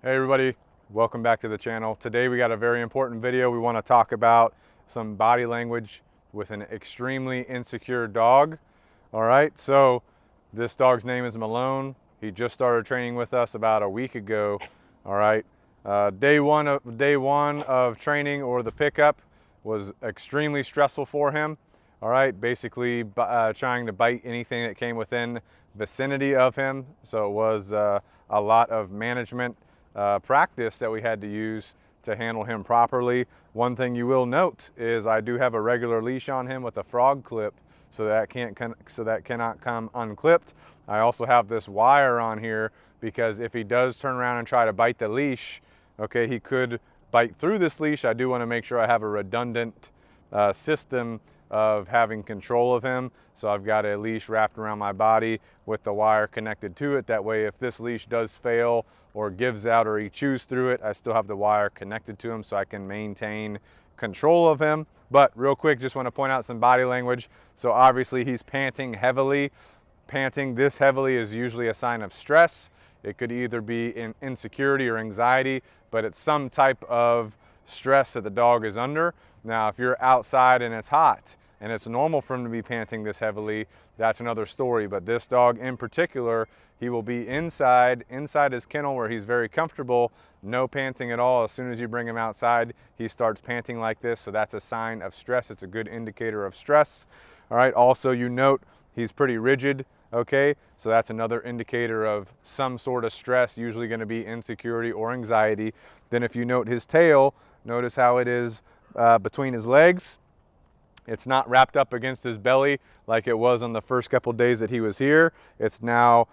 Hey everybody, welcome back to the channel. Today we got a very important video. We want to talk about some body language with an extremely insecure dog. All right, so this dog's name is Malone. He just started training with us about a week ago. All right, day one of training, or the pickup, was extremely stressful for him. All right, basically trying to bite anything that came within vicinity of him. So it was a lot of management practice that we had to use to handle him properly. One thing you will note is I do have a regular leash on him with a frog clip, so that cannot come unclipped. I also have this wire on here because if he does turn around and try to bite the leash, okay, he could bite through this leash. I do want to make sure I have a redundant system of having control of him. So I've got a leash wrapped around my body with the wire connected to it. That way, if this leash does fail or gives out or he chews through it, I still have the wire connected to him so I can maintain control of him. But real quick, just want to point out some body language. So obviously he's panting heavily. Panting this heavily is usually a sign of stress. It could either be in insecurity or anxiety, but it's some type of stress that the dog is under. Now, if you're outside and it's hot and it's normal for him to be panting this heavily, that's another story. But this dog in particular, he will be inside his kennel where he's very comfortable, no panting at all. As soon as you bring him outside, he starts panting like this. So that's a sign of stress. It's a good indicator of stress. All right, also you note he's pretty rigid. Okay, so that's another indicator of some sort of stress, usually going to be insecurity or anxiety. Then if you note his tail, notice how it is between his legs. It's not wrapped up against his belly like it was on the first couple days that he was here. It's now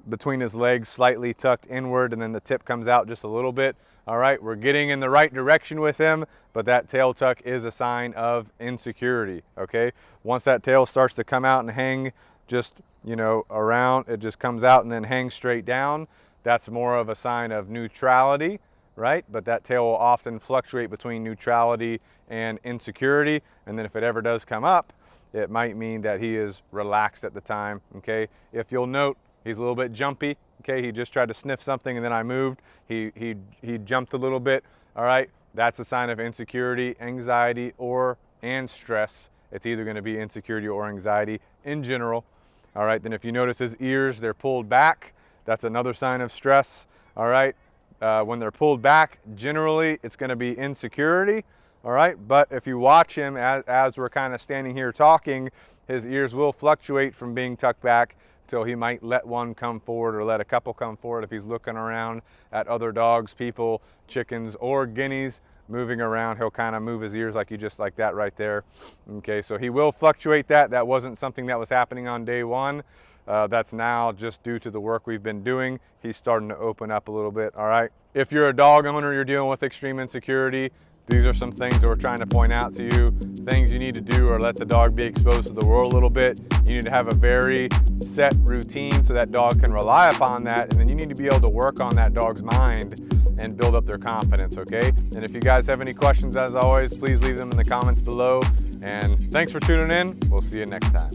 between his legs, slightly tucked inward, and then the tip comes out just a little bit. All right, we're getting in the right direction with him, but that tail tuck is a sign of insecurity. Okay, once that tail starts to come out and hang just, you know, around, it just comes out and then hangs straight down, that's more of a sign of neutrality, right? But that tail will often fluctuate between neutrality and insecurity. And then if it ever does come up, it might mean that he is relaxed at the time. Okay, if you'll note, he's a little bit jumpy. Okay, he just tried to sniff something and then I moved. He jumped a little bit. All right, that's a sign of insecurity, anxiety, and stress. It's either going to be insecurity or anxiety in general. All right, then if you notice his ears, they're pulled back. That's another sign of stress. All right, when they're pulled back, generally it's going to be insecurity. All right, but if you watch him as we're kind of standing here talking, his ears will fluctuate from being tucked back till he might let one come forward or let a couple come forward if he's looking around at other dogs, people, chickens, or guineas moving around. He'll kind of move his ears like that right there. Okay, so he will fluctuate that. That wasn't something that was happening on day one. That's now just due to the work we've been doing. He's starting to open up a little bit. All right, if you're a dog owner, you're dealing with extreme insecurity, these are some things that we're trying to point out to you. Things you need to do are let the dog be exposed to the world a little bit. You need to have a very set routine so that dog can rely upon that, and then you need to be able to work on that dog's mind and build up their confidence, okay? And if you guys have any questions, as always, please leave them in the comments below. And thanks for tuning in. We'll see you next time.